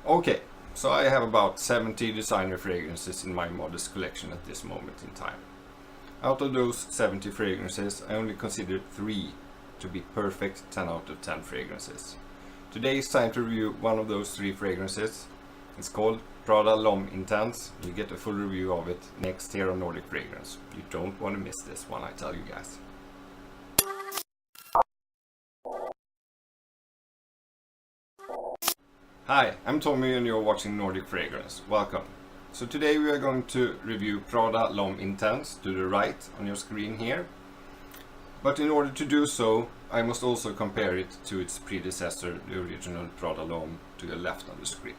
Okay, so I have about 70 designer fragrances in my modest collection at this moment in time. Out of those 70 fragrances, I only consider 3 to be perfect 10 out of 10 fragrances. Today it's time to review one of those 3 fragrances. It's called Prada L'Homme Intense. You get a full review of it next here on Nordic Fragrance. You don't want to miss this one, I tell you guys. Hi, I'm Tommy and you're watching Nordic Fragrance. Welcome. So today we are going to review Prada L'Homme Intense to the right on your screen here. But in order to do so, I must also compare it to its predecessor, the original Prada L'Homme, to the left on the screen.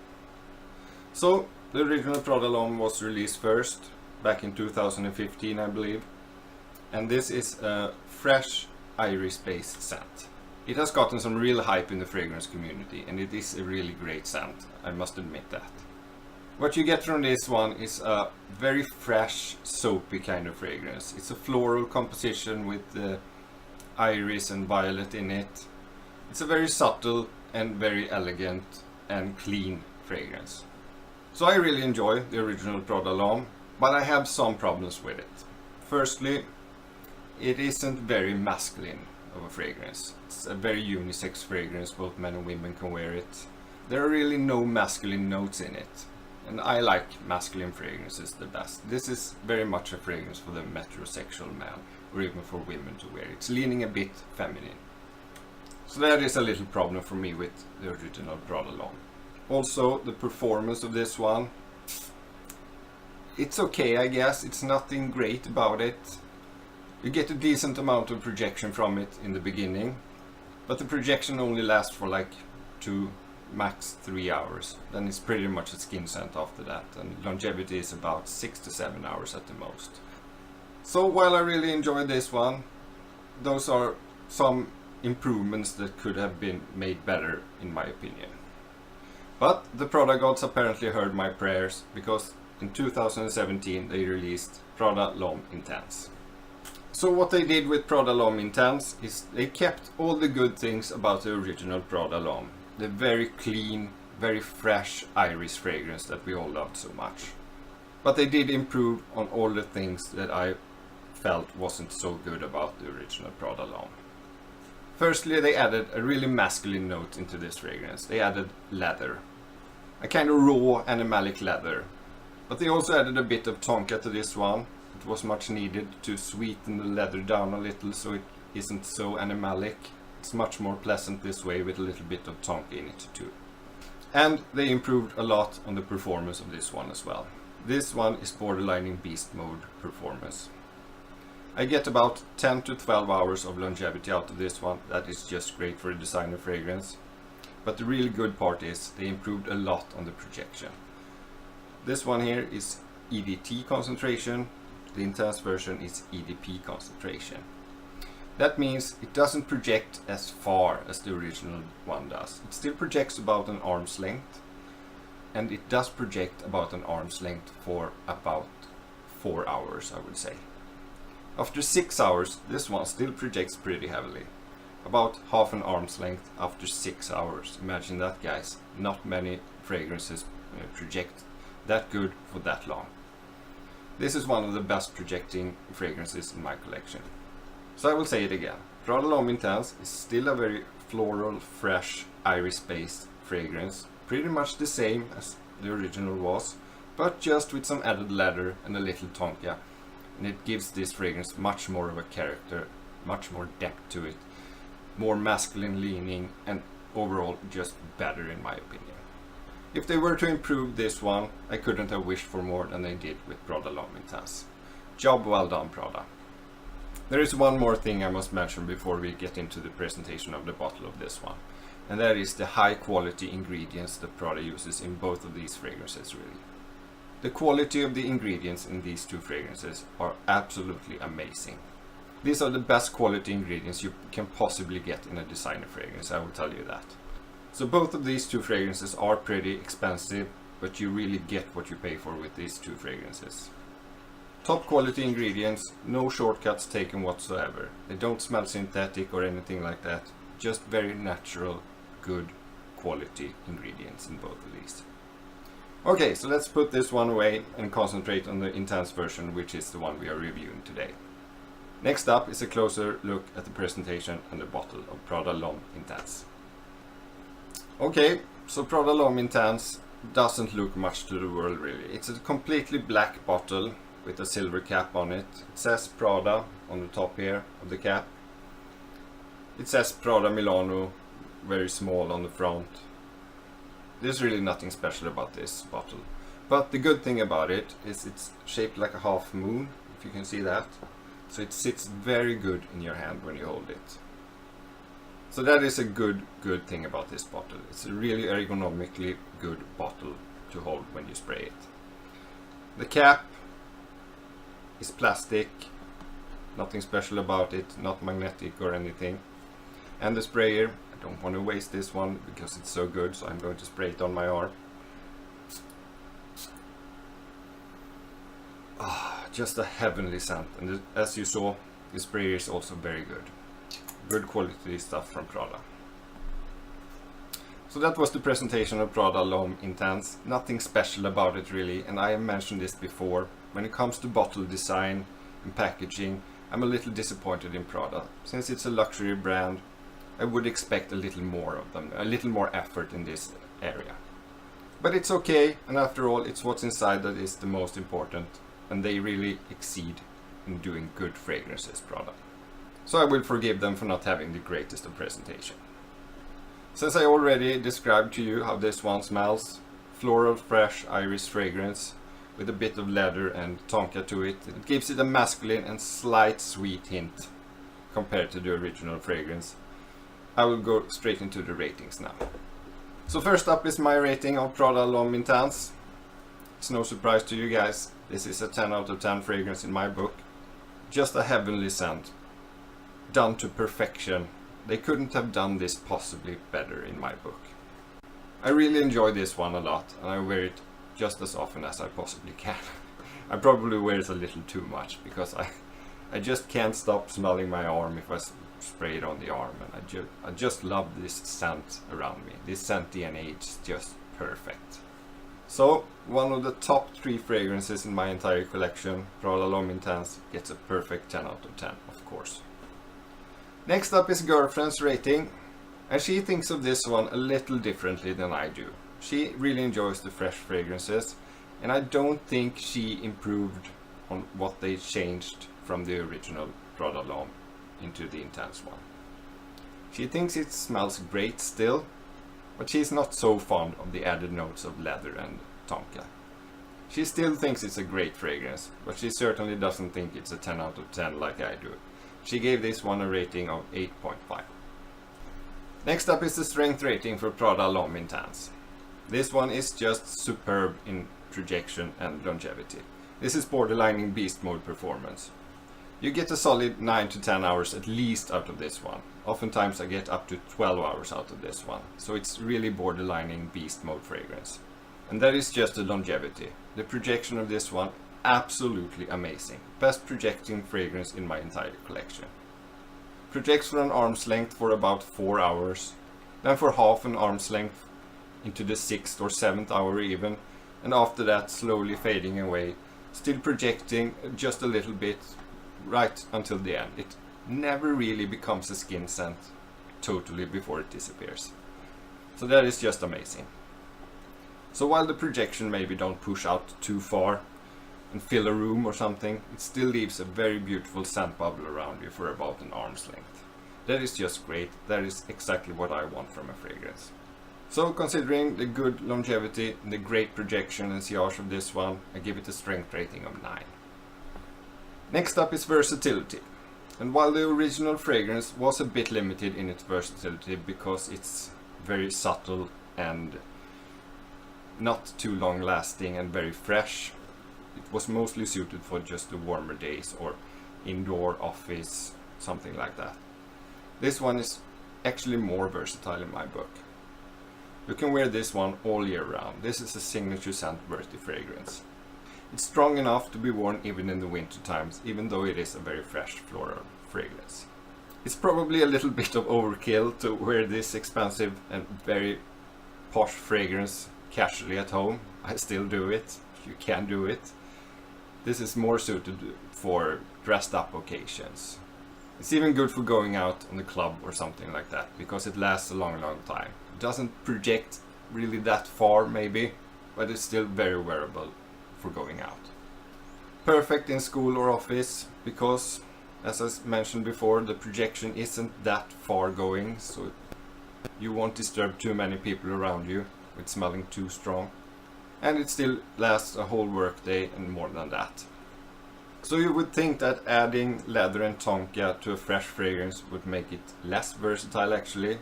So, the original Prada L'Homme was released first, back in 2015 I believe. And this is a fresh iris-based scent. It has gotten some real hype in the fragrance community and it is a really great scent, I must admit that. What you get from this one is a very fresh, soapy kind of fragrance. It's a floral composition with iris and violet in it. It's a very subtle and very elegant and clean fragrance. So I really enjoy the original Prada L'Homme, but I have some problems with it. Firstly, it isn't very masculine of a fragrance. It's a very unisex fragrance, both men and women can wear it. There are really no masculine notes in it, and I like masculine fragrances the best. This is very much a fragrance for the metrosexual man, or even for women to wear. It's leaning a bit feminine. So that is a little problem for me with the original Prada L'Homme. Also, the performance of this one, it's okay I guess, it's nothing great about it. You get a decent amount of projection from it in the beginning, but the projection only lasts for like 2, max 3 hours. Then it's pretty much a skin scent after that, and longevity is about 6 to 7 hours at the most. So while I really enjoy this one, those are some improvements that could have been made better in my opinion. But the Prada gods apparently heard my prayers, because in 2017 they released Prada L'Homme Intense. So what they did with Prada L'Homme Intense is they kept all the good things about the original Prada L'Homme. The very clean, very fresh iris fragrance that we all loved so much. But they did improve on all the things that I felt wasn't so good about the original Prada L'Homme. Firstly, they added a really masculine note into this fragrance. They added leather. A kind of raw animalic leather. But they also added a bit of tonka to this one. It was much needed to sweeten the leather down a little so it isn't so animalic. It's much more pleasant this way with a little bit of tonka in it too. And they improved a lot on the performance of this one as well. This one is borderlining beast mode performance. I get about 10 to 12 hours of longevity out of this one. That is just great for a designer fragrance. But the really good part is they improved a lot on the projection. This one here is EDT concentration. The intense version is EDP concentration. That means it doesn't project as far as the original one does. It still projects about an arm's length, and it does project about an arm's length for about 4 hours, I would say. After 6 hours, this one still projects pretty heavily. About half an arm's length after 6 hours. Imagine that, guys. Not many fragrances project that good for that long. This is one of the best projecting fragrances in my collection. So I will say it again. Prada L'Homme Intense is still a very floral, fresh, iris-based fragrance. Pretty much the same as the original was, but just with some added leather and a little tonka. And it gives this fragrance much more of a character, much more depth to it, more masculine leaning, and overall just better in my opinion. If they were to improve this one, I couldn't have wished for more than they did with Prada L'Homme Intense. Job well done, Prada. There is one more thing I must mention before we get into the presentation of the bottle of this one, and that is the high quality ingredients that Prada uses in both of these fragrances really. The quality of the ingredients in these 2 fragrances are absolutely amazing. These are the best quality ingredients you can possibly get in a designer fragrance, I will tell you that. So both of these 2 fragrances are pretty expensive, but you really get what you pay for with these 2 fragrances. Top quality ingredients, no shortcuts taken whatsoever. They don't smell synthetic or anything like that, just very natural, good quality ingredients in both of these. Okay, so let's put this one away and concentrate on the Intense version, which is the one we are reviewing today. Next up is a closer look at the presentation and the bottle of Prada L'Homme Intense. Okay, so Prada L'Homme Intense doesn't look much to the world really. It's a completely black bottle with a silver cap on it. It says Prada on the top here of the cap. It says Prada Milano very small on the front. There's really nothing special about this bottle. But the good thing about it is it's shaped like a half moon, if you can see that. So it sits very good in your hand when you hold it. So that is a good thing about this bottle. It's a really ergonomically good bottle to hold when you spray it. The cap is plastic, nothing special about it, not magnetic or anything. And the sprayer, I don't want to waste this one because it's so good, so I'm going to spray it on my arm. Just a heavenly scent, and as you saw, the sprayer is also very good. Good quality stuff from Prada. So that was the presentation of Prada L'Homme Intense. Nothing special about it really, and I have mentioned this before. When it comes to bottle design and packaging, I'm a little disappointed in Prada. Since it's a luxury brand, I would expect a little more of them, a little more effort in this area. But it's okay, and after all, it's what's inside that is the most important, and they really exceed in doing good fragrances, Prada. So I will forgive them for not having the greatest of presentation. Since I already described to you how this one smells, floral fresh iris fragrance with a bit of leather and tonka to it, it gives it a masculine and slight sweet hint compared to the original fragrance. I will go straight into the ratings now. So first up is my rating of Prada L'Homme Intense. It's no surprise to you guys, this is a 10 out of 10 fragrance in my book. Just a heavenly scent, done to perfection. They couldn't have done this possibly better in my book. I really enjoy this one a lot, and I wear it just as often as I possibly can. I probably wear it a little too much because I just can't stop smelling my arm if I spray it on the arm, and I just love this scent around me. This scent DNA is just perfect. So one of the top 3 fragrances in my entire collection, Prada L'Homme Intense, gets a perfect 10 out of 10, of course. Next up is girlfriend's rating, and she thinks of this one a little differently than I do. She really enjoys the fresh fragrances, and I don't think she improved on what they changed from the original Prada L'Homme into the Intense one. She thinks it smells great still, but she's not so fond of the added notes of leather and tonka. She still thinks it's a great fragrance, but she certainly doesn't think it's a 10 out of 10 like I do. She gave this one a rating of 8.5. Next up is the strength rating for Prada L'Homme Intense. This one is just superb in projection and longevity. This is borderlining beast mode performance. You get a solid 9 to 10 hours at least out of this one. Oftentimes I get up to 12 hours out of this one. So it's really borderlining beast mode fragrance. And that is just the longevity. The projection of this one, absolutely amazing. Best projecting fragrance in my entire collection. Projects for an arm's length for about 4 hours. Then for half an arm's length into the 6th or 7th hour even. And after that slowly fading away. Still projecting just a little bit right until the end. It never really becomes a skin scent totally before it disappears. So that is just amazing. So while the projection maybe don't push out too far and fill a room or something, it still leaves a very beautiful scent bubble around you for about an arm's length. That is just great. That is exactly what I want from a fragrance. So considering the good longevity and the great projection and sillage of this one, I give it a strength rating of 9. Next up is Versatility. And while the original fragrance was a bit limited in its versatility because it's very subtle and not too long lasting and very fresh, it was mostly suited for just the warmer days or indoor office, something like that. This one is actually more versatile in my book. You can wear this one all year round. This is a signature scent worthy fragrance. It's strong enough to be worn even in the winter times, even though it is a very fresh floral fragrance. It's probably a little bit of overkill to wear this expensive and very posh fragrance casually at home. I still do it. You can do it. This is more suited for dressed up occasions. It's even good for going out on the club or something like that, because it lasts a long time. It doesn't project really that far maybe, but it's still very wearable for going out. Perfect in school or office, because as I mentioned before, the projection isn't that far going, so you won't disturb too many people around you with smelling too strong. And it still lasts a whole work day and more than that. So you would think that adding leather and tonka to a fresh fragrance would make it less versatile actually,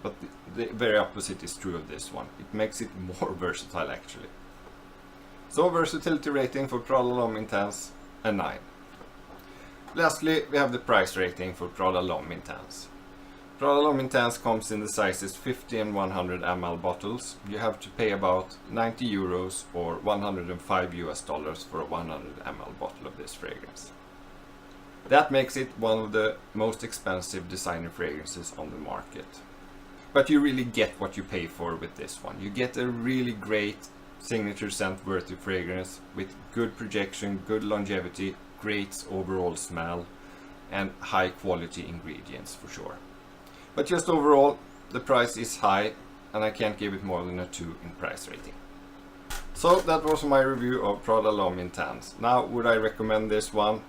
but the very opposite is true of this one. It makes it more versatile actually. So versatility rating for Prada L'Homme Intense, a 9. Lastly, we have the price rating for Prada L'Homme Intense. Prada L'Homme Intense comes in the sizes 50 and 100 ml bottles. You have to pay about 90 euros or $105 for a 100 ml bottle of this fragrance. That makes it one of the most expensive designer fragrances on the market. But you really get what you pay for with this one. You get a really great signature scent worthy fragrance with good projection, good longevity, great overall smell, and high quality ingredients for sure. But just overall, the price is high and I can't give it more than a 2 in price rating. So that was my review of Prada L'Homme Intense. Now, would I recommend this one?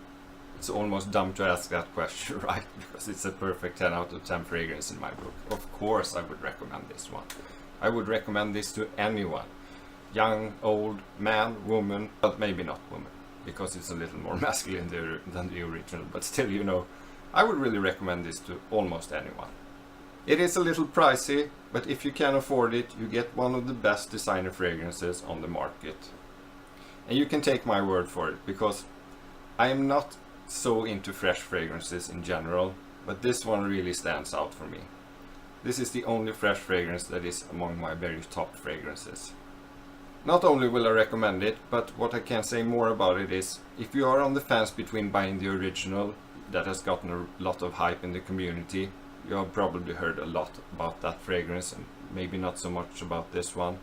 It's almost dumb to ask that question, right? Because it's a perfect 10 out of 10 fragrance in my book. Of course I would recommend this one. I would recommend this to anyone. Young, old, man, woman, but maybe not woman, because it's a little more masculine than the original. But still, you know, I would really recommend this to almost anyone. It is a little pricey, but if you can afford it, you get one of the best designer fragrances on the market. And you can take my word for it, because I am not so into fresh fragrances in general, but this one really stands out for me. This is the only fresh fragrance that is among my very top fragrances. Not only will I recommend it, but what I can say more about it is, if you are on the fence between buying the original, that has gotten a lot of hype in the community, you have probably heard a lot about that fragrance and maybe not so much about this one.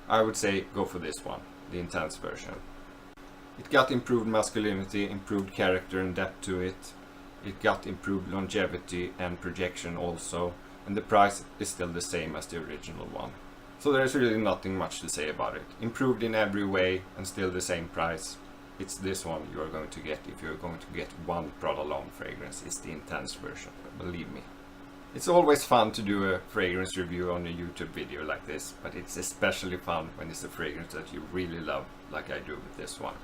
I would say go for this one, the Intense version. It got improved masculinity, improved character and depth to it. It got improved longevity and projection also, and the price is still the same as the original one. So there's really nothing much to say about it. Improved in every way and still the same price. It's this one you are going to get if you're going to get one Prada L'Homme fragrance. It's the Intense version, believe me. It's always fun to do a fragrance review on a YouTube video like this, but it's especially fun when it's a fragrance that you really love, like I do with this one.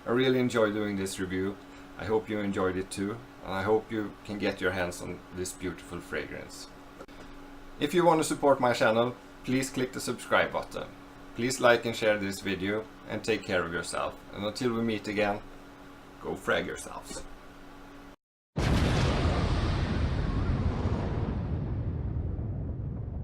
I really enjoy doing this review. I hope you enjoyed it too, and I hope you can get your hands on this beautiful fragrance. If you want to support my channel, please click the subscribe button. Please like and share this video, and take care of yourself. And until we meet again, go frag yourselves.